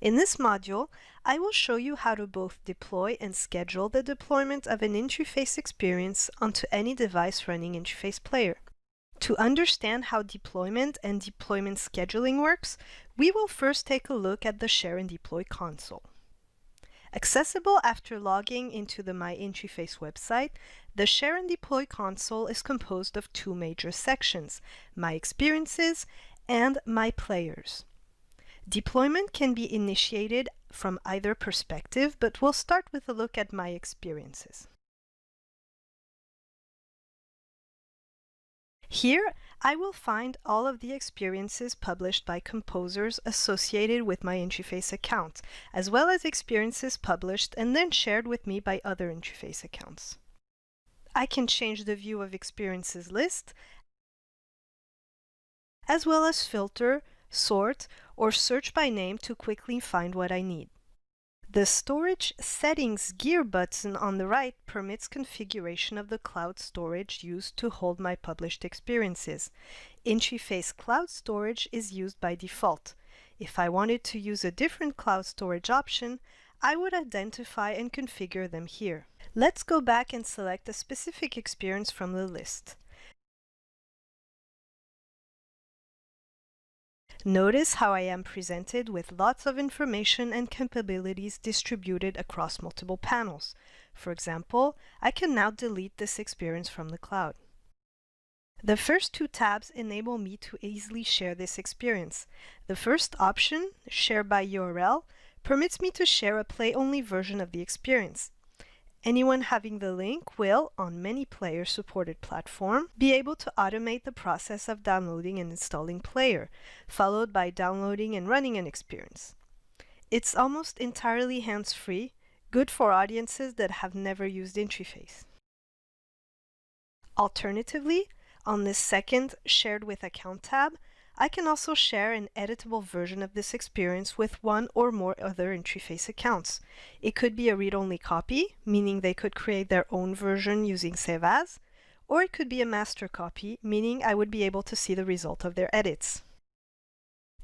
In this module, I will show you how to both deploy and schedule the deployment of an Intuiface experience onto any device running Intuiface Player. To understand how deployment and deployment scheduling works, we will first take a look at the Share and Deploy console. Accessible after logging into the My Intuiface website, the Share and Deploy console is composed of two major sections, My Experiences and My Players. Deployment can be initiated from either perspective, but we'll start with a look at My Experiences. Here, I will find all of the experiences published by composers associated with my Intuiface account, as well as experiences published and then shared with me by other Intuiface accounts. I can change the view of experiences list, as well as filter, sort, or search by name to quickly find what I need. The Storage Settings gear button on the right permits configuration of the cloud storage used to hold my published experiences. Intuiface Cloud Storage is used by default. If I wanted to use a different cloud storage option, I would identify and configure them here. Let's go back and select a specific experience from the list. Notice how I am presented with lots of information and capabilities distributed across multiple panels. For example, I can now delete this experience from the cloud. The first two tabs enable me to easily share this experience. The first option, Share by URL, permits me to share a play-only version of the experience. Anyone having the link will, on many player-supported platforms, be able to automate the process of downloading and installing Player, followed by downloading and running an experience. It's almost entirely hands-free, good for audiences that have never used Intuiface. Alternatively, on this second Shared with Account tab, I can also share an editable version of this experience with one or more other Intuiface accounts. It could be a read-only copy, meaning they could create their own version using Save As, or it could be a master copy, meaning I would be able to see the result of their edits.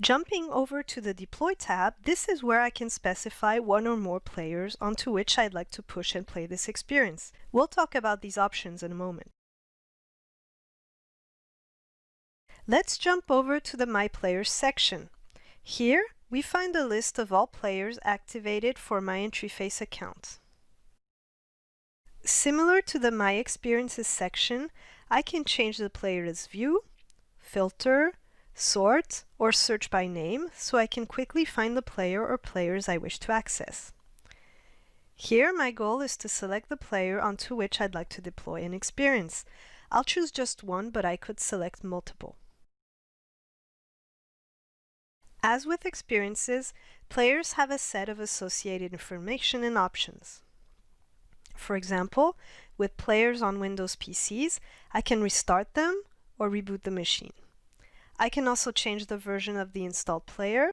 Jumping over to the Deploy tab, this is where I can specify one or more players onto which I'd like to push and play this experience. We'll talk about these options in a moment. Let's jump over to the My Players section. Here, we find a list of all players activated for my Intuiface account. Similar to the My Experiences section, I can change the player's view, filter, sort, or search by name so I can quickly find the player or players I wish to access. Here, my goal is to select the player onto which I'd like to deploy an experience. I'll choose just one, but I could select multiple. As with experiences, players have a set of associated information and options. For example, with players on Windows PCs, I can restart them or reboot the machine. I can also change the version of the installed player.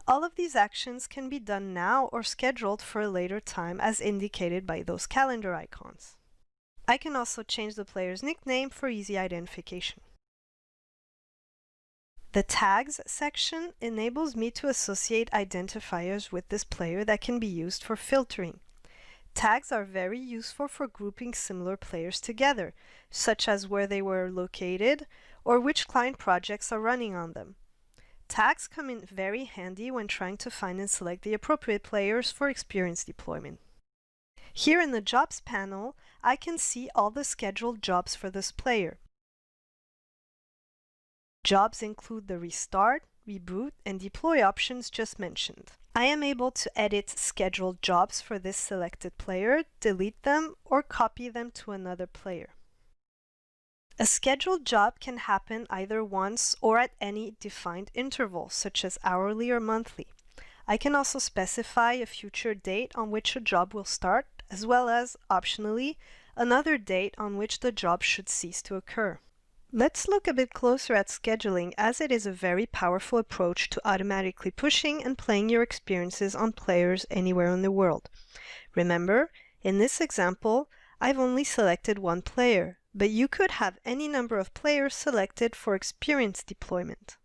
All of these actions can be done now or scheduled for a later time as indicated by those calendar icons. I can also change the player's nickname for easy identification. The Tags section enables me to associate identifiers with this player that can be used for filtering. Tags are very useful for grouping similar players together, such as where they were located or which client projects are running on them. Tags come in very handy when trying to find and select the appropriate players for experience deployment. Here in the Jobs panel, I can see all the scheduled jobs for this player. Jobs include the Restart, Reboot, and Deploy options just mentioned. I am able to edit scheduled jobs for this selected player, delete them, or copy them to another player. A scheduled job can happen either once or at any defined interval, such as hourly or monthly. I can also specify a future date on which a job will start, as well as, optionally, another date on which the job should cease to occur. Let's look a bit closer at scheduling, as it is a very powerful approach to automatically pushing and playing your experiences on players anywhere in the world. Remember, in this example, I've only selected one player, but you could have any number of players selected for experience deployment.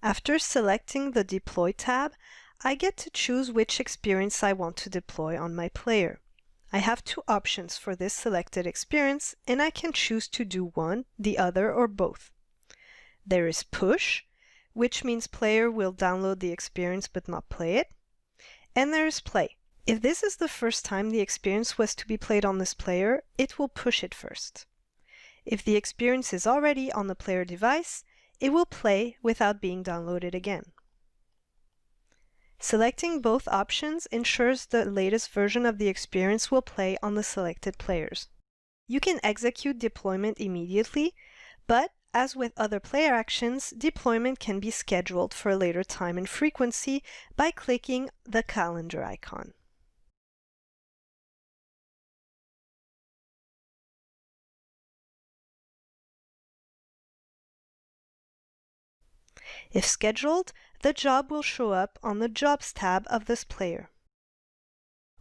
After selecting the Deploy tab, I get to choose which experience I want to deploy on my player. I have two options for this selected experience, and I can choose to do one, the other, or both. There is Push, which means player will download the experience but not play it. And there is Play. If this is the first time the experience was to be played on this player, it will push it first. If the experience is already on the player device, it will play without being downloaded again. Selecting both options ensures the latest version of the experience will play on the selected players. You can execute deployment immediately, but as with other player actions, deployment can be scheduled for a later time and frequency by clicking the calendar icon. If scheduled, the job will show up on the Jobs tab of this player.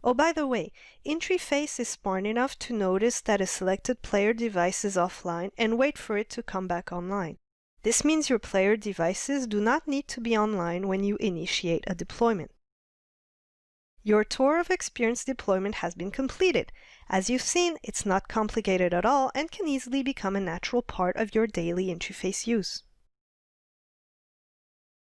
Oh, by the way, Intuiface is smart enough to notice that a selected player device is offline and wait for it to come back online. This means your player devices do not need to be online when you initiate a deployment. Your tour of experience deployment has been completed. As you've seen, it's not complicated at all and can easily become a natural part of your daily Intuiface use.